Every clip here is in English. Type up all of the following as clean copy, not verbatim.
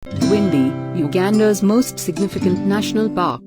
Bwindi, Uganda's most significant national park.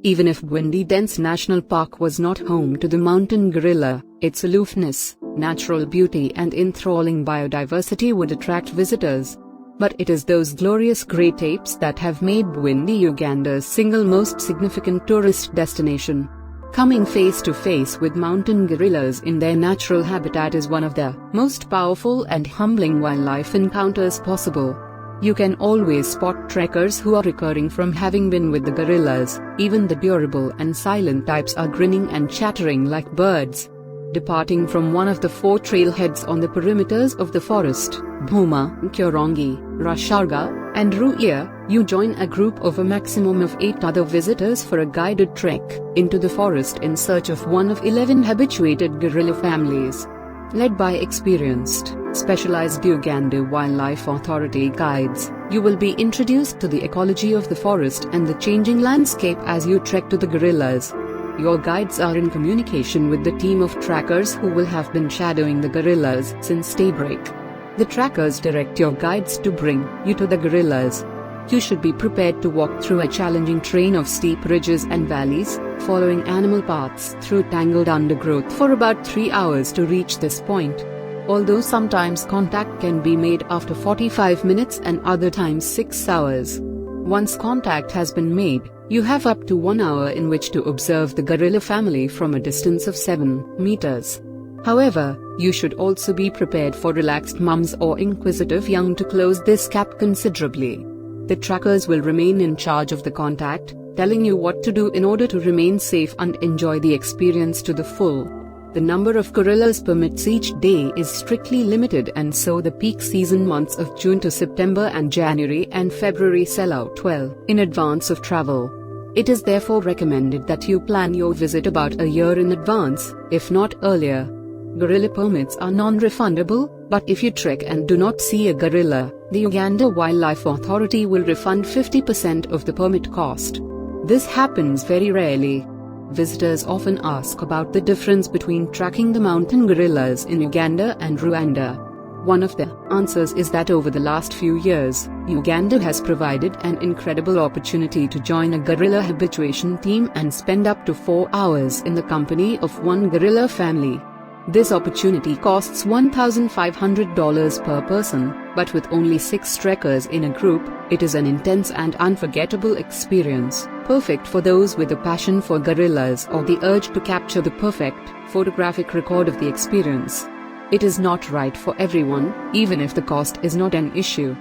Even if Bwindi Dense National Park was not home to the mountain gorilla, its aloofness, natural beauty and enthralling biodiversity would attract visitors. But it is those glorious great apes that have made Bwindi Uganda's single most significant tourist destination. Coming face to face with mountain gorillas in their natural habitat is one of the most powerful and humbling wildlife encounters possible. You can always spot trekkers who are recurring from having been with the gorillas. Even the durable and silent types are grinning and chattering like birds. Departing from one of the 4 trailheads on the perimeters of the forest, Bhuma, Kyorongi, Rasharga, and Ruia, you join a group of a maximum of 8 other visitors for a guided trek into the forest in search of one of 11 habituated gorilla families. Led by experienced, specialized Uganda Wildlife Authority guides, you will be introduced to the ecology of the forest and the changing landscape as you trek to the gorillas. Your guides are in communication with the team of trackers who will have been shadowing the gorillas since daybreak. The trackers direct your guides to bring you to the gorillas. You should be prepared to walk through a challenging terrain of steep ridges and valleys, following animal paths through tangled undergrowth for about 3 hours to reach this point. Although sometimes contact can be made after 45 minutes and other times 6 hours. Once contact has been made, you have up to 1 hour in which to observe the gorilla family from a distance of 7 meters. However, you should also be prepared for relaxed mums or inquisitive young to close this gap considerably. The trackers will remain in charge of the contact, telling you what to do in order to remain safe and enjoy the experience to the full. The number of gorillas permits each day is strictly limited, and so the peak season months of June to September and January and February sell out well in advance of travel. It is therefore recommended that you plan your visit about a year in advance, if not earlier. Gorilla permits are non-refundable, but if you trek and do not see a gorilla, the Uganda Wildlife Authority will refund 50% of the permit cost. This happens very rarely. Visitors often ask about the difference between tracking the mountain gorillas in Uganda and Rwanda. One of the answers is that over the last few years, Uganda has provided an incredible opportunity to join a gorilla habituation team and spend up to 4 hours in the company of one gorilla family. This opportunity costs $1,500 per person, but with only 6 trekkers in a group, it is an intense and unforgettable experience, perfect for those with a passion for gorillas or the urge to capture the perfect photographic record of the experience. It is not right for everyone, even if the cost is not an issue.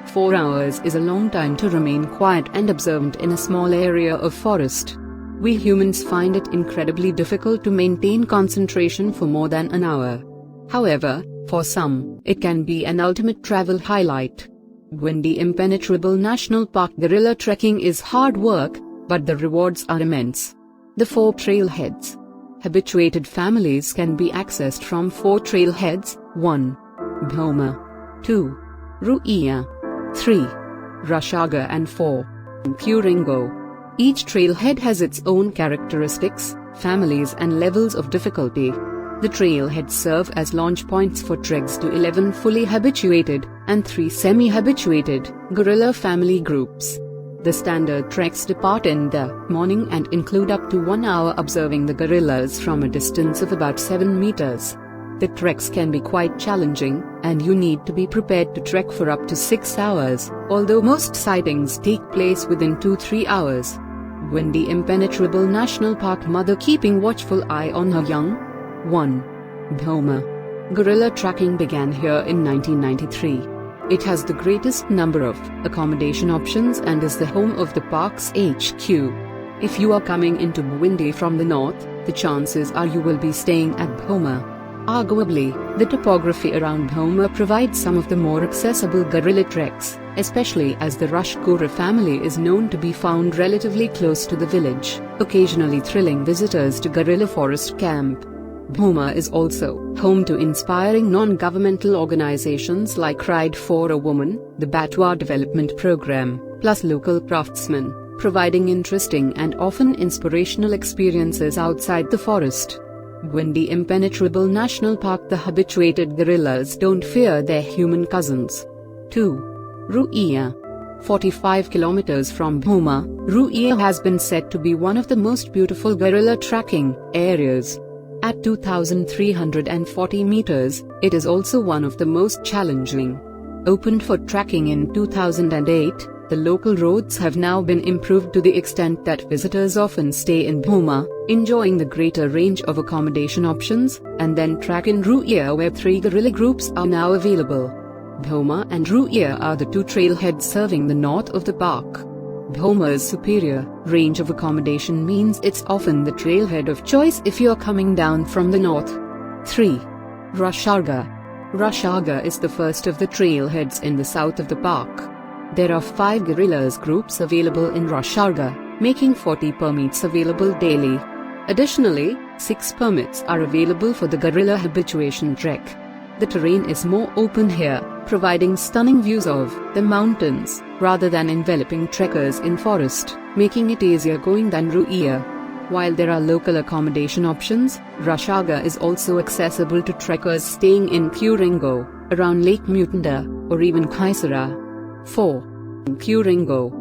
4 hours is a long time to remain quiet and observant in a small area of forest. We humans find it incredibly difficult to maintain concentration for more than an hour. However, for some, it can be an ultimate travel highlight. Bwindi Impenetrable National Park gorilla trekking is hard work, but the rewards are immense. The 4 trailheads. Habituated families can be accessed from 4 trailheads: 1. Bhoma, 2. Ruia, 3. Rashaga and 4. Puringo. Each trailhead has its own characteristics, families and levels of difficulty. The trailheads serve as launch points for treks to 11 fully habituated and 3 semi-habituated gorilla family groups. The standard treks depart in the morning and include up to 1 hour observing the gorillas from a distance of about 7 meters. The treks can be quite challenging, and you need to be prepared to trek for up to 6 hours, although most sightings take place within 2-3 hours. Bwindi Impenetrable National Park mother keeping watchful eye on her young. 1. Bhoma. Gorilla tracking began here in 1993. It has the greatest number of accommodation options and is the home of the park's HQ. If you are coming into Bwindi from the north, the chances are you will be staying at Bhoma. Arguably, the topography around Bhoma provides some of the more accessible gorilla treks, especially as the Rushkura family is known to be found relatively close to the village, occasionally thrilling visitors to Gorilla Forest Camp. Bhoma is also home to inspiring non-governmental organizations like Ride for a Woman, the Batwa Development Program, plus local craftsmen, providing interesting and often inspirational experiences outside the forest. Bwindi Impenetrable National Park. The habituated gorillas don't fear their human cousins. 2. Ruia. 45 kilometers from Bhoma, Ruia has been said to be one of the most beautiful gorilla tracking areas. At 2,340 meters, it is also one of the most challenging. Opened for tracking in 2008, the local roads have now been improved to the extent that visitors often stay in Bhoma, enjoying the greater range of accommodation options, and then track in Ruia, where 3 gorilla groups are now available. Bhoma and Ruia are the 2 trailheads serving the north of the park. Bhoma's superior range of accommodation means it's often the trailhead of choice if you're coming down from the north. 3. Rusharga. Rusharga is the first of the trailheads in the south of the park. There are 5 gorillas groups available in Rusharga, making 40 permits available daily. Additionally, 6 permits are available for the gorilla habituation trek. The terrain is more open here, providing stunning views of the mountains, rather than enveloping trekkers in forest, making it easier going than Ruia. While there are local accommodation options, Rusharga is also accessible to trekkers staying in Kuringo, around Lake Mutanda, or even Kaisara. 4. Kuringo.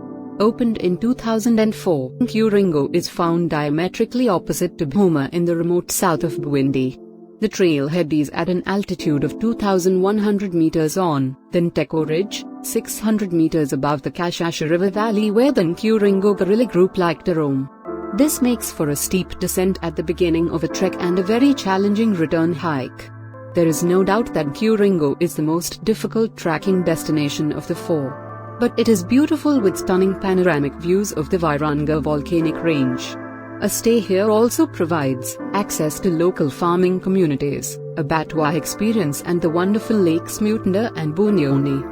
Opened in 2004, Kuringo is found diametrically opposite to Bhoma in the remote south of Bwindi. The trailhead is at an altitude of 2,100 meters on the Nteko Ridge, 600 meters above the Kashasha River Valley, where the Kuringo gorilla group like to roam. This makes for a steep descent at the beginning of a trek and a very challenging return hike. There is no doubt that Kuringo is the most difficult trekking destination of the 4. But it is beautiful with stunning panoramic views of the Viranga volcanic range. A stay here also provides access to local farming communities, a Batwa experience, and the wonderful lakes Mutanda and Bunyoni.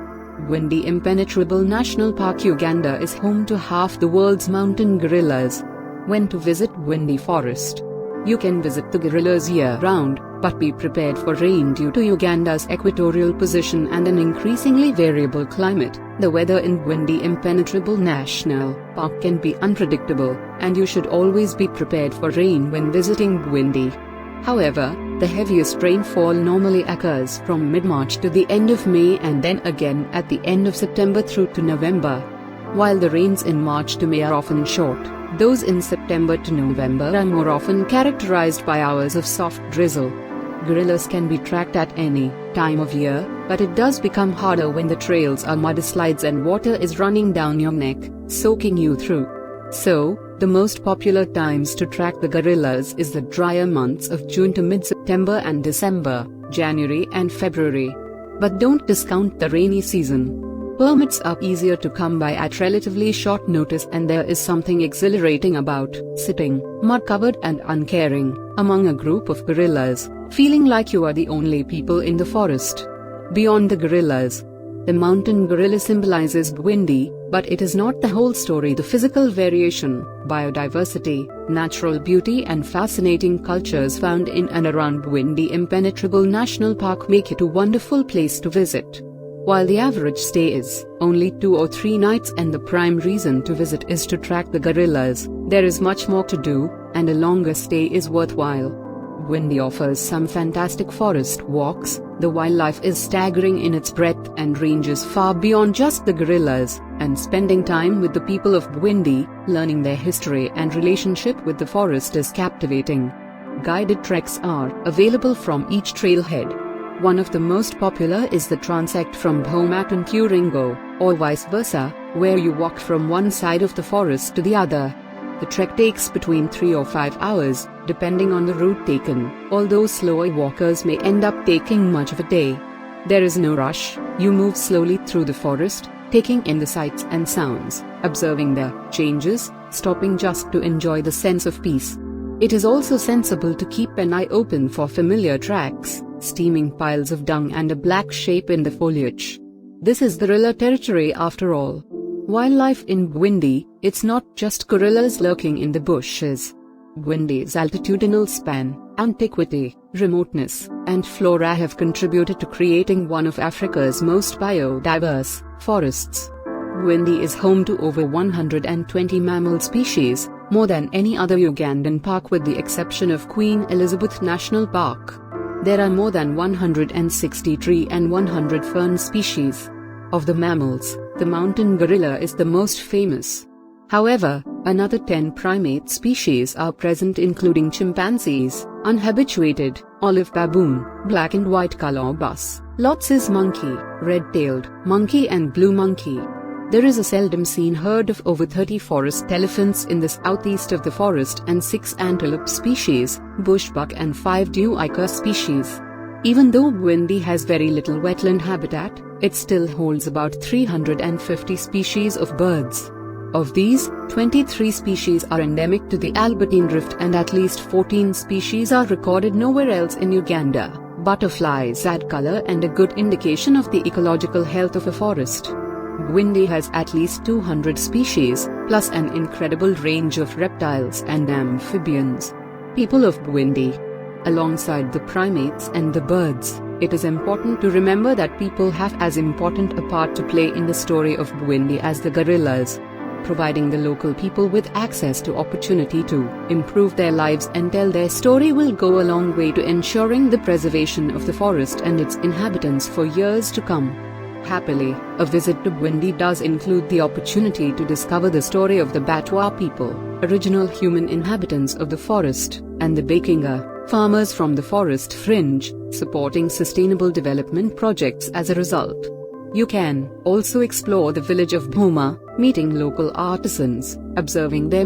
Bwindi Impenetrable National Park, Uganda is home to half the world's mountain gorillas. When to visit Bwindi Forest? You can visit the gorillas year-round, but be prepared for rain due to Uganda's equatorial position and an increasingly variable climate. The weather in Bwindi Impenetrable National Park can be unpredictable, and you should always be prepared for rain when visiting Bwindi. However, the heaviest rainfall normally occurs from mid-March to the end of May, and then again at the end of September through to November. While the rains in March to May are often short, those in September to November are more often characterized by hours of soft drizzle. Gorillas can be tracked at any time of year, but it does become harder when the trails are mudslides and water is running down your neck, soaking you through. So, the most popular times to track the gorillas is the drier months of June to mid-September and December, January and February. But don't discount the rainy season. Permits are easier to come by at relatively short notice, and there is something exhilarating about sitting, mud-covered and uncaring, among a group of gorillas, feeling like you are the only people in the forest. Beyond the gorillas, the mountain gorilla symbolizes Bwindi, but it is not the whole story. The physical variation, biodiversity, natural beauty and fascinating cultures found in and around Bwindi Impenetrable National Park make it a wonderful place to visit. While the average stay is only 2 or 3 nights and the prime reason to visit is to track the gorillas, there is much more to do, and a longer stay is worthwhile. Bwindi offers some fantastic forest walks. The wildlife is staggering in its breadth and ranges far beyond just the gorillas, and spending time with the people of Bwindi, learning their history and relationship with the forest is captivating. Guided treks are available from each trailhead. One of the most popular is the transect from Bhoma to Kuringo, or vice versa, where you walk from one side of the forest to the other. The trek takes between 3 or 5 hours, depending on the route taken, although slower walkers may end up taking much of a day. There is no rush. You move slowly through the forest, taking in the sights and sounds, observing the changes, stopping just to enjoy the sense of peace. It is also sensible to keep an eye open for familiar tracks, steaming piles of dung and a black shape in the foliage. This is gorilla territory after all. Wildlife in Bwindi, it's not just gorillas lurking in the bushes. Bwindi's altitudinal span, antiquity, remoteness, and flora have contributed to creating one of Africa's most biodiverse forests. Bwindi is home to over 120 mammal species, more than any other Ugandan park with the exception of Queen Elizabeth National Park. There are more than 160 tree and 100 fern species. Of the mammals, the mountain gorilla is the most famous. However, another 10 primate species are present, including chimpanzees, unhabituated, olive baboon, black and white colobus, Lotz's monkey, red-tailed monkey and blue monkey. There is a seldom seen herd of over 30 forest elephants in the southeast of the forest and 6 antelope species, bushbuck and 5 duiker species. Even though Bwindi has very little wetland habitat, it still holds about 350 species of birds. Of these, 23 species are endemic to the Albertine Rift and at least 14 species are recorded nowhere else in Uganda. Butterflies add color and a good indication of the ecological health of a forest. Bwindi has at least 200 species, plus an incredible range of reptiles and amphibians. People of Bwindi. Alongside the primates and the birds, it is important to remember that people have as important a part to play in the story of Bwindi as the gorillas. Providing the local people with access to opportunity to improve their lives and tell their story will go a long way to ensuring the preservation of the forest and its inhabitants for years to come. Happily, a visit to Bwindi does include the opportunity to discover the story of the Batwa people, original human inhabitants of the forest, and the Bakinga, farmers from the forest fringe, supporting sustainable development projects as a result. You can also explore the village of Bhoma, meeting local artisans, observing their